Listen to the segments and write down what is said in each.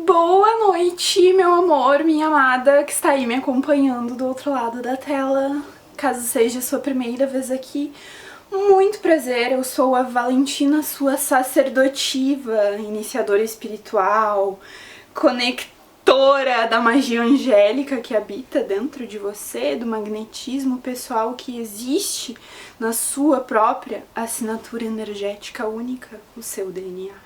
Boa noite, meu amor, minha amada, que está aí me acompanhando do outro lado da tela. Caso seja a sua primeira vez aqui, muito prazer, eu sou a Valentina, sua sacerdotiva, iniciadora espiritual, conectora da magia angélica que habita dentro de você, do magnetismo pessoal que existe na sua própria assinatura energética única, o seu DNA.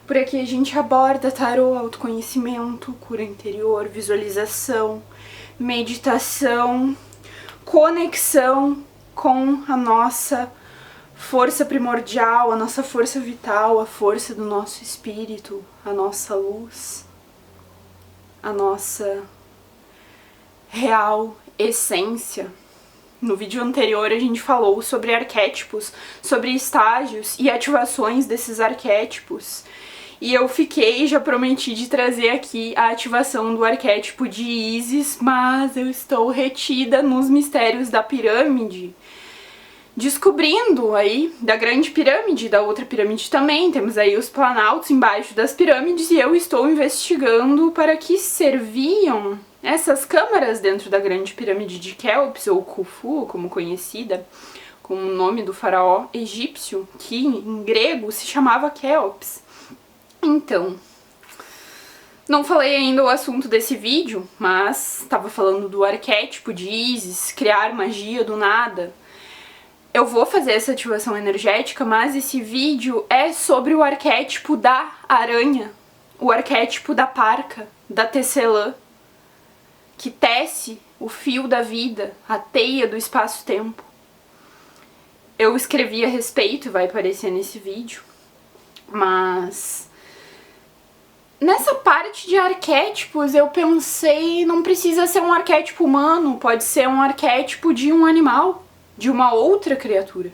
Por aqui a gente aborda tarô, autoconhecimento, cura interior, visualização, meditação, conexão com a nossa força primordial, a nossa força vital, a força do nosso espírito, a nossa luz, a nossa real essência. No vídeo anterior a gente falou sobre arquétipos, sobre estágios e ativações desses arquétipos. E eu já prometi de trazer aqui a ativação do arquétipo de Ísis, mas eu estou retida nos mistérios da pirâmide. Descobrindo aí da grande pirâmide, da outra pirâmide também, temos aí os planaltos embaixo das pirâmides e eu estou investigando para que serviam essas câmaras dentro da grande pirâmide de Quéops, ou Khufu, como conhecida, com o nome do faraó egípcio, que em grego se chamava Quéops. Então, não falei ainda o assunto desse vídeo, mas estava falando do arquétipo de Ísis, criar magia do nada. Eu vou fazer essa ativação energética, mas esse vídeo é sobre o arquétipo da aranha, o arquétipo da parca, da tecelã, que tece o fio da vida, a teia do espaço-tempo. Eu escrevi a respeito e vai aparecer nesse vídeo, mas nessa parte de arquétipos eu pensei, não precisa ser um arquétipo humano, pode ser um arquétipo de um animal, de uma outra criatura.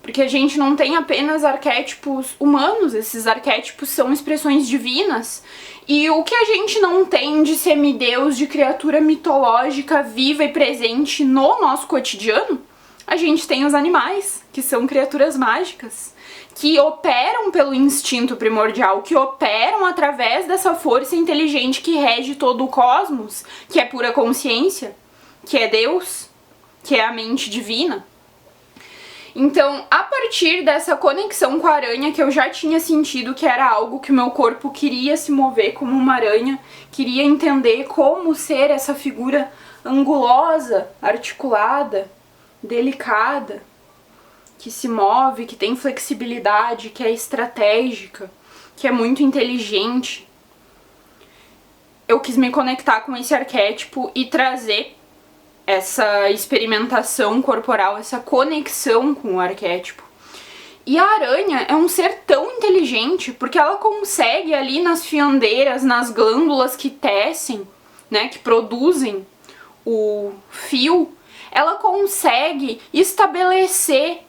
Porque a gente não tem apenas arquétipos humanos, esses arquétipos são expressões divinas. E o que a gente não tem de semideus, de criatura mitológica viva e presente no nosso cotidiano, a gente tem os animais, que são criaturas mágicas, que operam pelo instinto primordial, que operam através dessa força inteligente que rege todo o cosmos, que é pura consciência, que é Deus, que é a mente divina. Então, a partir dessa conexão com a aranha, que eu já tinha sentido que era algo que o meu corpo queria se mover como uma aranha, queria entender como ser essa figura angulosa, articulada, delicada, que se move, que tem flexibilidade, que é estratégica, que é muito inteligente. Eu quis me conectar com esse arquétipo e trazer essa experimentação corporal, essa conexão com o arquétipo. E a aranha é um ser tão inteligente porque ela consegue ali nas fiandeiras, nas glândulas que tecem, né, que produzem o fio, ela consegue estabelecer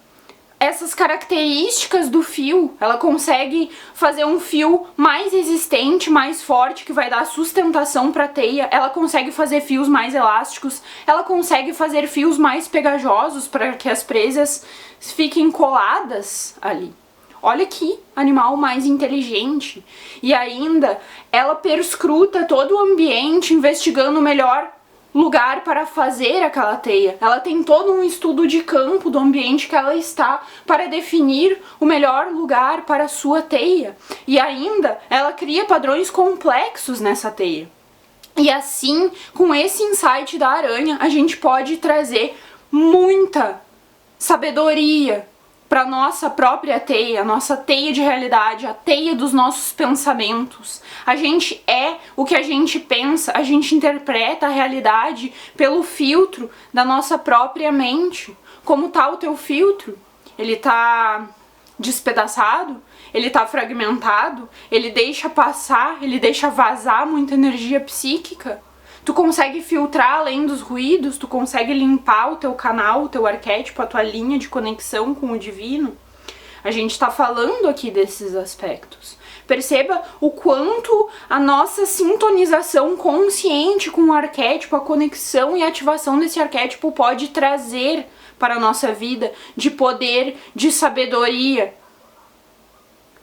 essas características do fio, ela consegue fazer um fio mais resistente, mais forte, que vai dar sustentação para a teia, ela consegue fazer fios mais elásticos, ela consegue fazer fios mais pegajosos para que as presas fiquem coladas ali. Olha que animal mais inteligente. E ainda, ela perscruta todo o ambiente, investigando o melhor lugar para fazer aquela teia. Ela tem todo um estudo de campo do ambiente que ela está para definir o melhor lugar para a sua teia. E ainda, ela cria padrões complexos nessa teia. E assim, com esse insight da aranha, a gente pode trazer muita sabedoria para nossa própria teia, a nossa teia de realidade, a teia dos nossos pensamentos. A gente é o que a gente pensa, a gente interpreta a realidade pelo filtro da nossa própria mente. Como tá o teu filtro? Ele tá despedaçado? Ele tá fragmentado? Ele deixa passar? Ele deixa vazar muita energia psíquica? Tu consegue filtrar além dos ruídos? Tu consegue limpar o teu canal, o teu arquétipo, a tua linha de conexão com o divino? A gente tá falando aqui desses aspectos. Perceba o quanto a nossa sintonização consciente com o arquétipo, a conexão e a ativação desse arquétipo pode trazer para a nossa vida de poder, de sabedoria,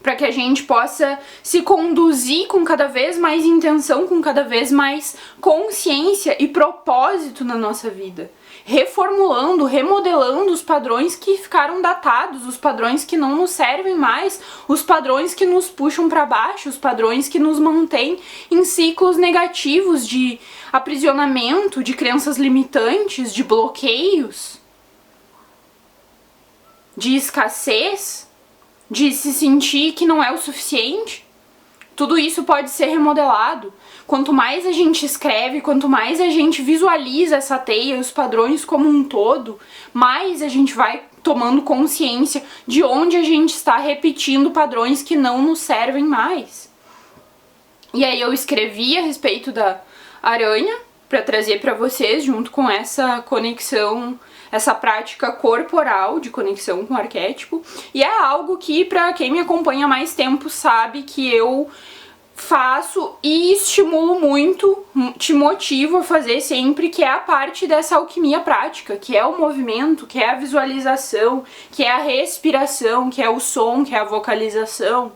para que a gente possa se conduzir com cada vez mais intenção, com cada vez mais consciência e propósito na nossa vida, reformulando, remodelando os padrões que ficaram datados, os padrões que não nos servem mais, os padrões que nos puxam para baixo, os padrões que nos mantêm em ciclos negativos de aprisionamento, de crenças limitantes, de bloqueios, de escassez, de se sentir que não é o suficiente. Tudo isso pode ser remodelado. Quanto mais a gente escreve, quanto mais a gente visualiza essa teia, os padrões como um todo, mais a gente vai tomando consciência de onde a gente está repetindo padrões que não nos servem mais. E aí eu escrevi a respeito da aranha para trazer para vocês, junto com essa conexão, essa prática corporal de conexão com o arquétipo. E é algo que, para quem me acompanha há mais tempo, sabe que eu faço e estimulo muito, te motivo a fazer sempre, que é a parte dessa alquimia prática, que é o movimento, que é a visualização, que é a respiração, que é o som, que é a vocalização.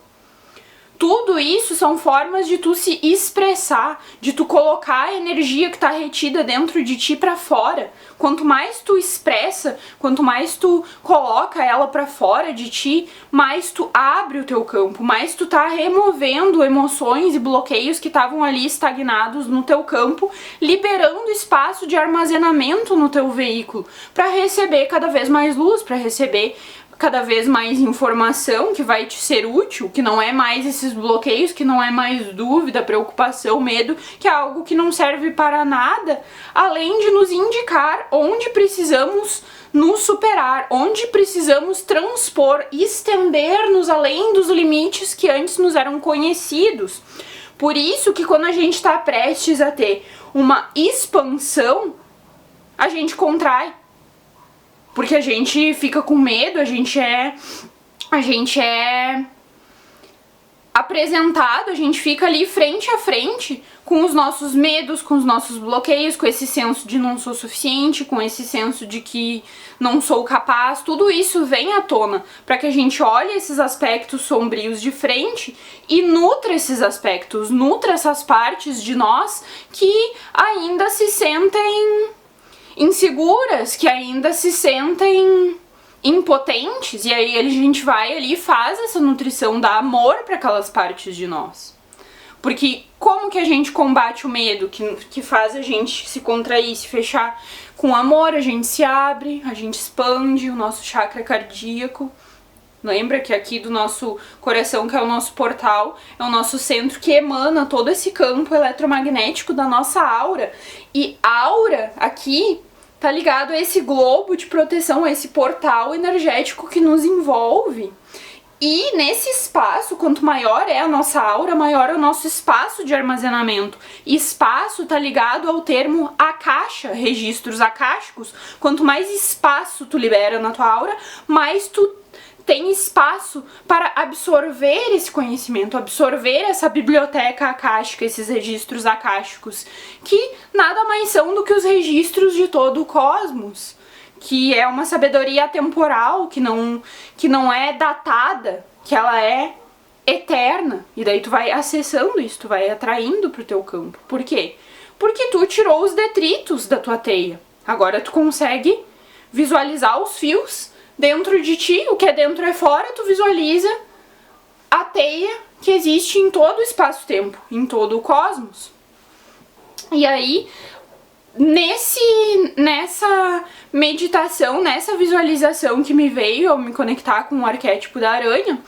Tudo isso são formas de tu se expressar, de tu colocar a energia que tá retida dentro de ti pra fora. Quanto mais tu expressa, quanto mais tu coloca ela pra fora de ti, mais tu abre o teu campo, mais tu tá removendo emoções e bloqueios que estavam ali estagnados no teu campo, liberando espaço de armazenamento no teu veículo pra receber cada vez mais luz, pra receber cada vez mais informação que vai te ser útil, que não é mais esses bloqueios, que não é mais dúvida, preocupação, medo, que é algo que não serve para nada, além de nos indicar onde precisamos nos superar, onde precisamos transpor, estender-nos além dos limites que antes nos eram conhecidos. Por isso que quando a gente está prestes a ter uma expansão, a gente contrai. Porque a gente fica com medo, a gente é apresentado, a gente fica ali frente a frente com os nossos medos, com os nossos bloqueios, com esse senso de não sou suficiente, com esse senso de que não sou capaz. Tudo isso vem à tona para que a gente olhe esses aspectos sombrios de frente e nutra esses aspectos, nutra essas partes de nós que ainda se sentem inseguras, que ainda se sentem impotentes, e aí a gente vai ali e faz essa nutrição, dá amor para aquelas partes de nós. Porque como que a gente combate o medo que faz a gente se contrair, se fechar? Com amor, a gente se abre, a gente expande o nosso chakra cardíaco. Lembra que aqui do nosso coração, que é o nosso portal, é o nosso centro que emana todo esse campo eletromagnético da nossa aura. E aura aqui tá ligado a esse globo de proteção, a esse portal energético que nos envolve. E nesse espaço, quanto maior é a nossa aura, maior é o nosso espaço de armazenamento. E espaço tá ligado ao termo akasha, registros akáshicos. Quanto mais espaço tu libera na tua aura, mais tu tem espaço para absorver esse conhecimento, absorver essa biblioteca akáshica, esses registros akáshicos, que nada mais são do que os registros de todo o cosmos, que é uma sabedoria atemporal, que não é datada, que ela é eterna. E daí tu vai acessando isso, tu vai atraindo pro teu campo. Por quê? Porque tu tirou os detritos da tua teia. Agora tu consegue visualizar os fios dentro de ti, o que é dentro é fora, tu visualiza a teia que existe em todo o espaço-tempo, em todo o cosmos. E aí, nessa meditação, nessa visualização que me veio ao me conectar com o arquétipo da aranha,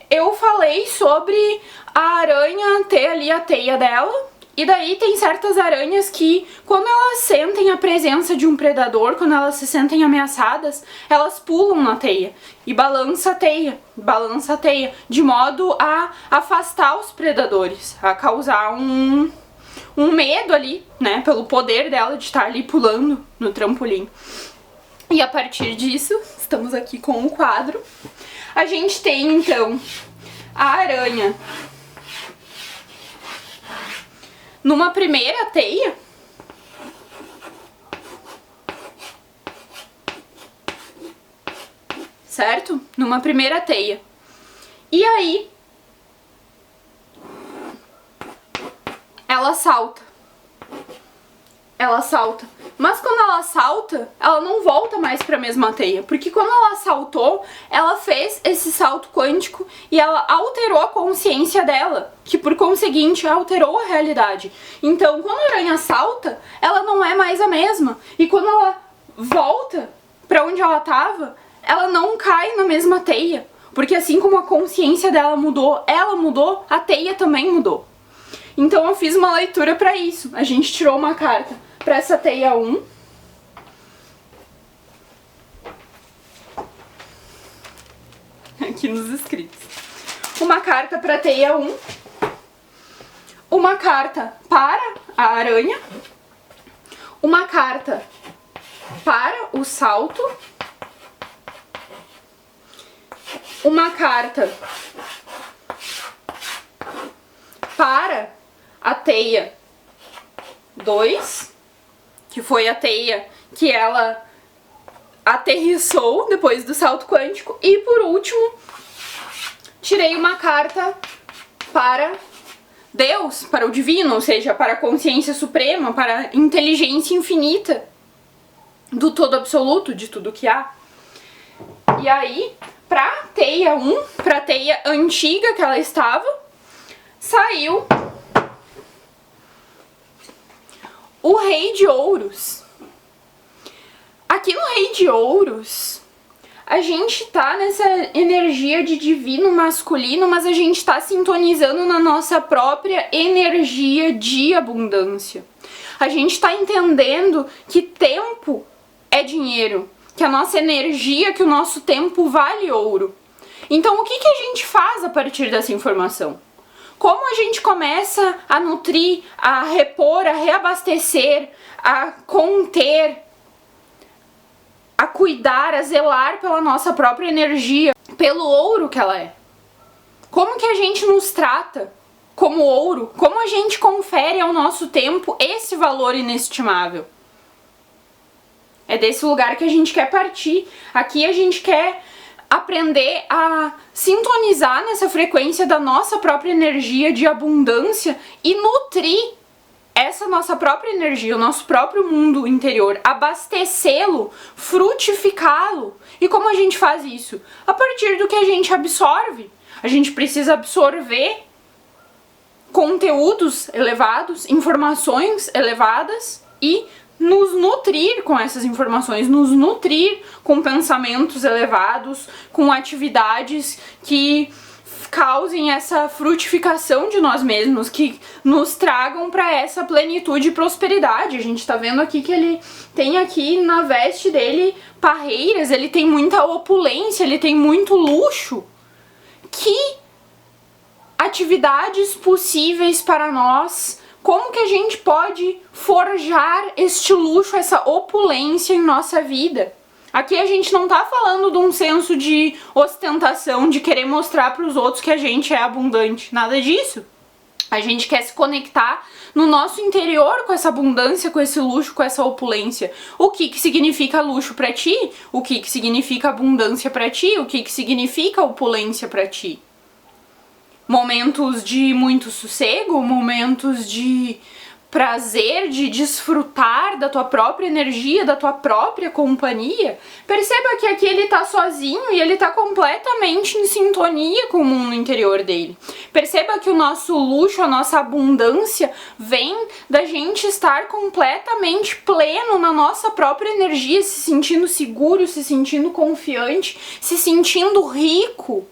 eu falei sobre a aranha ter ali a teia dela. E daí tem certas aranhas que, quando elas sentem a presença de um predador, quando elas se sentem ameaçadas, elas pulam na teia e balança a teia, de modo a afastar os predadores, a causar um medo ali, né, pelo poder dela de estar ali pulando no trampolim. E a partir disso, estamos aqui com um quadro. A gente tem, então, a aranha numa primeira teia, certo? Numa primeira teia. E aí, ela salta. Ela salta. Mas quando ela salta, ela não volta mais para a mesma teia. Porque quando ela saltou, ela fez esse salto quântico e ela alterou a consciência dela, que por conseguinte alterou a realidade. Então, quando a aranha salta, ela não é mais a mesma. E quando ela volta para onde ela estava, ela não cai na mesma teia. Porque assim como a consciência dela mudou, ela mudou, a teia também mudou. Então eu fiz uma leitura para isso. A gente tirou uma carta para essa teia 1. Aqui nos escritos. Uma carta para a teia 1. Uma carta para a aranha. Uma carta para o salto. Uma carta para a teia 2, que foi a teia que ela aterrissou depois do salto quântico. E por último, tirei uma carta para Deus, para o divino, ou seja, para a consciência suprema, para a inteligência infinita do todo absoluto, de tudo que há. E aí, pra teia 1, pra teia antiga que ela estava, saiu o Rei de Ouros. Aqui no Rei de Ouros, a gente tá nessa energia de divino masculino, mas a gente tá sintonizando na nossa própria energia de abundância. A gente tá entendendo que tempo é dinheiro, que a nossa energia, que o nosso tempo vale ouro. Então o que a gente faz a partir dessa informação? Como a gente começa a nutrir, a repor, a reabastecer, a conter, a cuidar, a zelar pela nossa própria energia, pelo ouro que ela é? Como que a gente nos trata como ouro? Como a gente confere ao nosso tempo esse valor inestimável? É desse lugar que a gente quer partir. Aqui a gente quer aprender a sintonizar nessa frequência da nossa própria energia de abundância e nutrir essa nossa própria energia, o nosso próprio mundo interior, abastecê-lo, frutificá-lo. E como a gente faz isso? A partir do que a gente absorve. A gente precisa absorver conteúdos elevados, informações elevadas e nos nutrir com essas informações, nos nutrir com pensamentos elevados, com atividades que causem essa frutificação de nós mesmos, que nos tragam para essa plenitude e prosperidade. A gente tá vendo aqui que ele tem aqui na veste dele parreiras, ele tem muita opulência, ele tem muito luxo. Que atividades possíveis para nós? Como que a gente pode forjar este luxo, essa opulência em nossa vida? Aqui a gente não tá falando de um senso de ostentação, de querer mostrar para os outros que a gente é abundante. Nada disso. A gente quer se conectar no nosso interior com essa abundância, com esse luxo, com essa opulência. O que significa luxo para ti? O que significa abundância para ti? O que significa opulência para ti? Momentos de muito sossego, momentos de prazer, de desfrutar da tua própria energia, da tua própria companhia. Perceba que aqui ele tá sozinho e ele tá completamente em sintonia com o mundo interior dele. Perceba que o nosso luxo, a nossa abundância vem da gente estar completamente pleno na nossa própria energia, se sentindo seguro, se sentindo confiante, se sentindo rico,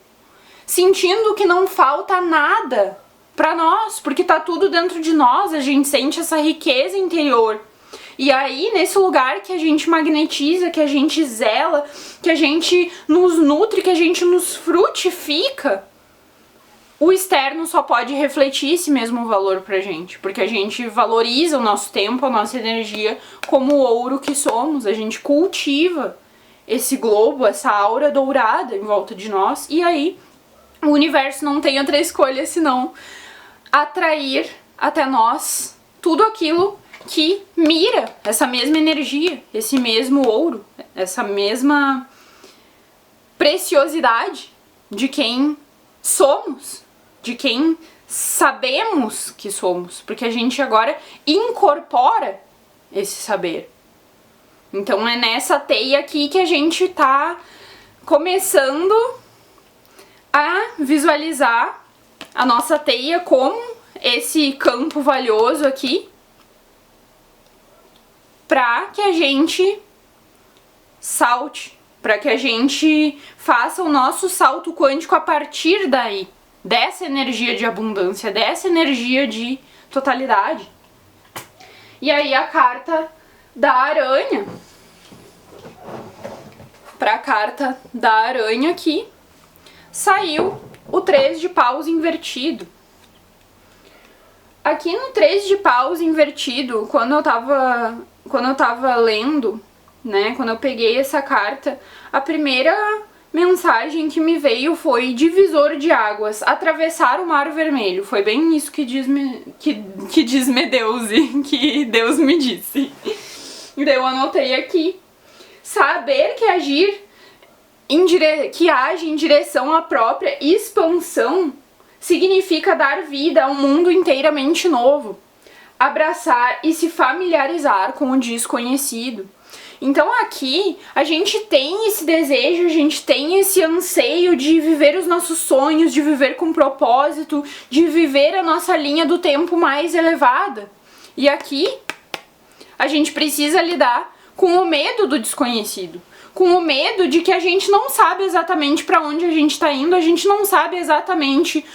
sentindo que não falta nada pra nós, porque tá tudo dentro de nós, a gente sente essa riqueza interior. E aí, nesse lugar que a gente magnetiza, que a gente zela, que a gente nos nutre, que a gente nos frutifica, o externo só pode refletir esse mesmo valor pra gente, porque a gente valoriza o nosso tempo, a nossa energia como o ouro que somos, a gente cultiva esse globo, essa aura dourada em volta de nós, e aí o universo não tem outra escolha senão atrair até nós tudo aquilo que mira essa mesma energia, esse mesmo ouro, essa mesma preciosidade de quem somos, de quem sabemos que somos, porque a gente agora incorpora esse saber. Então é nessa teia aqui que a gente tá começando a visualizar a nossa teia como esse campo valioso aqui, para que a gente salte, para que a gente faça o nosso salto quântico a partir daí, dessa energia de abundância, dessa energia de totalidade. E aí a carta da aranha, para a carta da aranha aqui, saiu o 3 de paus invertido. Aqui no 3 de paus invertido, quando eu tava lendo, né, quando eu peguei essa carta, a primeira mensagem que me veio foi divisor de águas, atravessar o mar vermelho. Foi bem isso que diz-me Deus, que Deus me disse. Daí eu anotei aqui: saber que age em direção à própria expansão significa dar vida a um mundo inteiramente novo, abraçar e se familiarizar com o desconhecido. Então aqui a gente tem esse desejo, a gente tem esse anseio de viver os nossos sonhos, de viver com propósito, de viver a nossa linha do tempo mais elevada. E aqui a gente precisa lidar com o medo do desconhecido, com o medo de que a gente não sabe exatamente para onde a gente está indo, a gente não sabe exatamente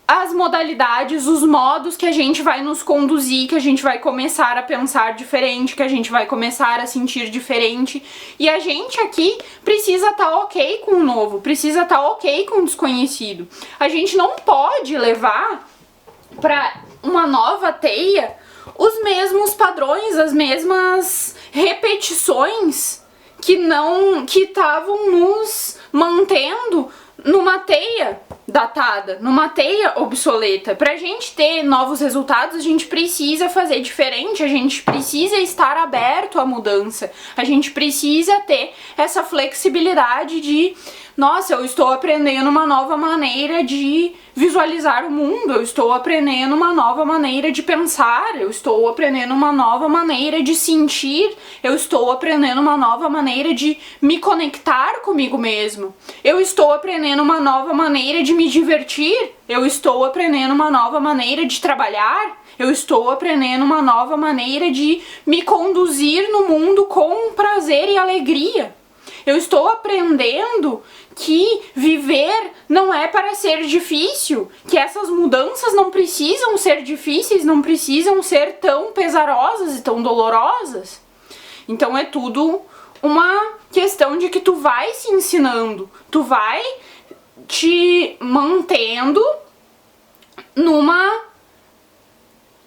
as modalidades, os modos que a gente vai nos conduzir, que a gente vai começar a pensar diferente, que a gente vai começar a sentir diferente. E a gente aqui precisa estar ok com o novo, precisa estar ok com o desconhecido. A gente não pode levar para uma nova teia os mesmos padrões, as mesmas repetições que estavam nos mantendo numa teia datada, numa teia obsoleta. Pra gente ter novos resultados, a gente precisa fazer diferente, a gente precisa estar aberto à mudança, a gente precisa ter essa flexibilidade de: nossa, eu estou aprendendo uma nova maneira de visualizar o mundo, eu estou aprendendo uma nova maneira de pensar, eu estou aprendendo uma nova maneira de sentir, eu estou aprendendo uma nova maneira de me conectar comigo mesmo, eu estou aprendendo uma nova maneira de me divertir, eu estou aprendendo uma nova maneira de trabalhar, eu estou aprendendo uma nova maneira de me conduzir no mundo com prazer e alegria. Eu estou aprendendo que viver não é para ser difícil, que essas mudanças não precisam ser difíceis, não precisam ser tão pesarosas e tão dolorosas. Então é tudo uma questão de que tu vai se ensinando, tu vai te mantendo numa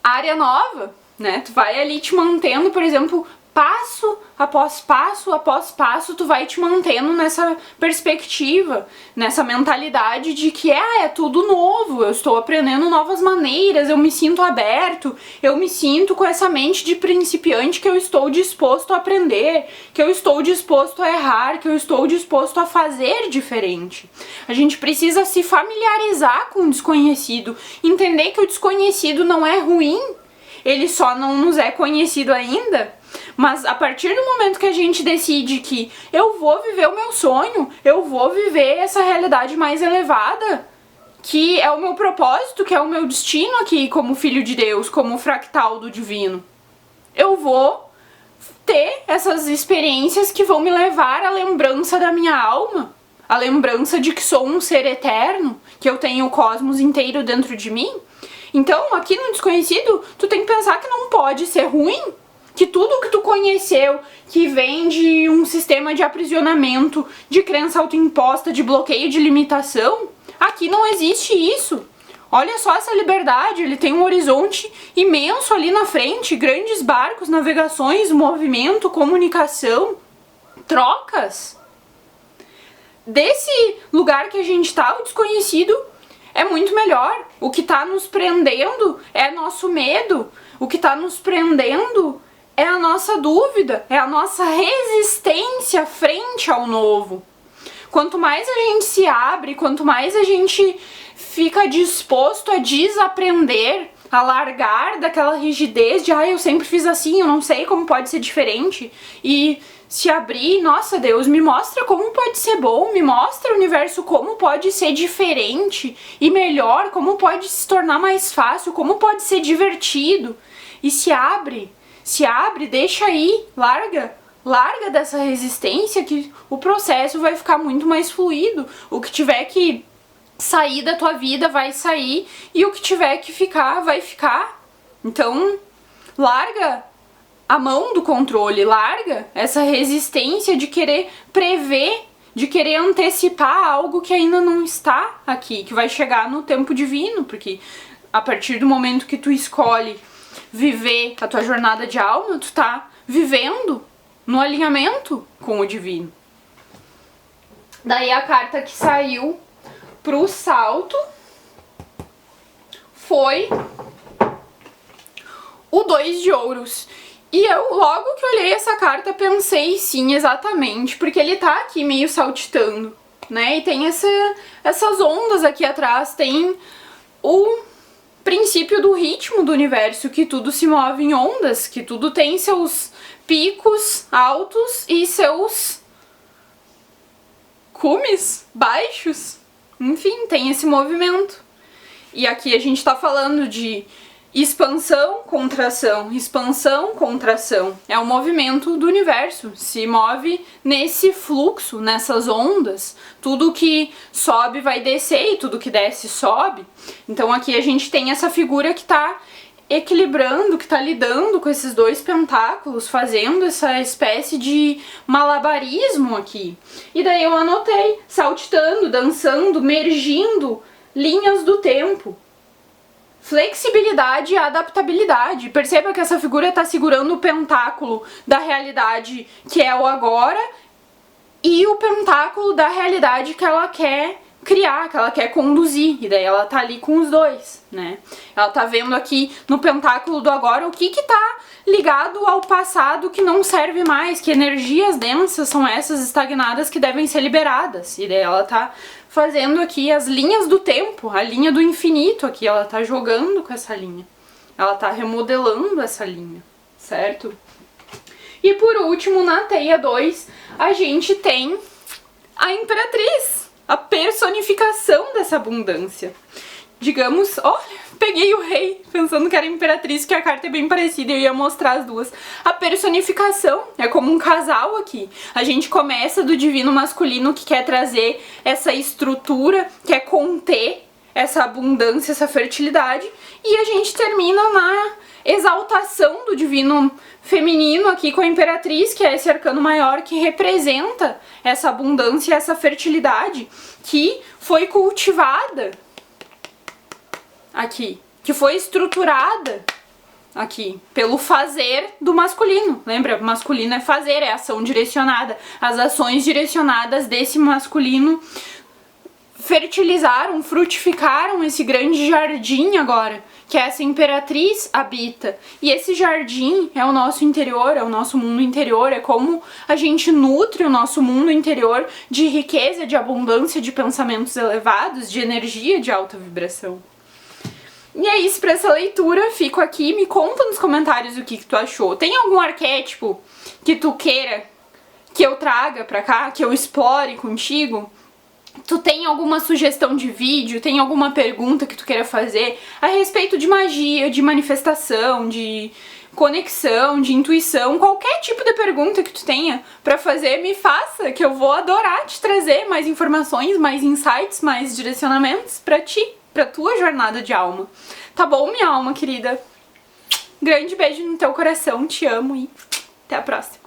área nova, né? Tu vai ali te mantendo, por exemplo, passo após passo, tu vai te mantendo nessa perspectiva, nessa mentalidade de que é tudo novo, eu estou aprendendo novas maneiras, eu me sinto aberto, eu me sinto com essa mente de principiante que eu estou disposto a aprender, que eu estou disposto a errar, que eu estou disposto a fazer diferente. A gente precisa se familiarizar com o desconhecido, entender que o desconhecido não é ruim, ele só não nos é conhecido ainda. Mas a partir do momento que a gente decide que eu vou viver o meu sonho, eu vou viver essa realidade mais elevada, que é o meu propósito, que é o meu destino aqui como filho de Deus, como fractal do divino, eu vou ter essas experiências que vão me levar à lembrança da minha alma, a lembrança de que sou um ser eterno, que eu tenho o cosmos inteiro dentro de mim. Então, aqui no desconhecido, tu tem que pensar que não pode ser ruim, que tudo que tu conheceu, que vem de um sistema de aprisionamento, de crença autoimposta, de bloqueio, de limitação, aqui não existe isso. Olha só essa liberdade, ele tem um horizonte imenso ali na frente, grandes barcos, navegações, movimento, comunicação, trocas. Desse lugar que a gente tá, o desconhecido é muito melhor. O que tá nos prendendo é nosso medo, o que tá nos prendendo é a nossa dúvida, é a nossa resistência frente ao novo. Quanto mais a gente se abre, quanto mais a gente fica disposto a desaprender, a largar daquela rigidez de eu sempre fiz assim, eu não sei como pode ser diferente, e se abrir, nossa Deus, me mostra como pode ser bom, me mostra, universo, como pode ser diferente e melhor, como pode se tornar mais fácil, como pode ser divertido. E se abre, deixa aí, larga dessa resistência que o processo vai ficar muito mais fluido. O que tiver que sair da tua vida vai sair e o que tiver que ficar vai ficar. Então, larga a mão do controle, larga essa resistência de querer prever, de querer antecipar algo que ainda não está aqui, que vai chegar no tempo divino, porque a partir do momento que tu escolhe viver a tua jornada de alma, tu tá vivendo no alinhamento com o divino. Daí a carta que saiu pro salto foi o 2 de ouros. E eu, logo que olhei essa carta, pensei sim, exatamente, porque ele tá aqui meio saltitando, né? E tem essas ondas aqui atrás, tem o princípio do ritmo do universo, que tudo se move em ondas, que tudo tem seus picos altos e seus cumes baixos. Enfim, tem esse movimento. E aqui a gente tá falando de expansão, contração, expansão, contração. É o movimento do universo, se move nesse fluxo, nessas ondas. Tudo que sobe vai descer e tudo que desce sobe. Então aqui a gente tem essa figura que tá equilibrando, que tá lidando com esses dois pentáculos, fazendo essa espécie de malabarismo aqui. E daí eu anotei, saltitando, dançando, mergindo linhas do tempo. Flexibilidade e adaptabilidade. Perceba que essa figura está segurando o pentáculo da realidade que é o agora e o pentáculo da realidade que ela quer criar, que ela quer conduzir. E daí ela tá ali com os dois, né? Ela tá vendo aqui no pentáculo do agora o que tá ligado ao passado que não serve mais, que energias densas são essas estagnadas que devem ser liberadas. E daí ela tá fazendo aqui as linhas do tempo, a linha do infinito aqui, ela tá jogando com essa linha. Ela tá remodelando essa linha, certo? E por último, na teia 2, a gente tem a Imperatriz, a personificação dessa abundância. Digamos, olha, peguei o rei, pensando que era a Imperatriz, que a carta é bem parecida, eu ia mostrar as duas. A personificação é como um casal aqui. A gente começa do divino masculino, que quer trazer essa estrutura, quer conter essa abundância, essa fertilidade, e a gente termina na exaltação do divino feminino aqui com a Imperatriz, que é esse arcano maior que representa essa abundância, essa fertilidade que foi cultivada aqui, que foi estruturada aqui pelo fazer do masculino. Lembra? Masculino é fazer, é ação direcionada. As ações direcionadas desse masculino fertilizaram, frutificaram esse grande jardim agora, que essa Imperatriz habita. E esse jardim é o nosso interior, é o nosso mundo interior, é como a gente nutre o nosso mundo interior de riqueza, de abundância, de pensamentos elevados, de energia de alta vibração. E é isso para essa leitura, fico aqui, me conta nos comentários o que tu achou. Tem algum arquétipo que tu queira que eu traga pra cá, que eu explore contigo? Tu tem alguma sugestão de vídeo, tem alguma pergunta que tu queira fazer a respeito de magia, de manifestação, de conexão, de intuição, qualquer tipo de pergunta que tu tenha pra fazer, me faça, que eu vou adorar te trazer mais informações, mais insights, mais direcionamentos pra ti, pra tua jornada de alma. Tá bom, minha alma querida? Grande beijo no teu coração, te amo e até a próxima.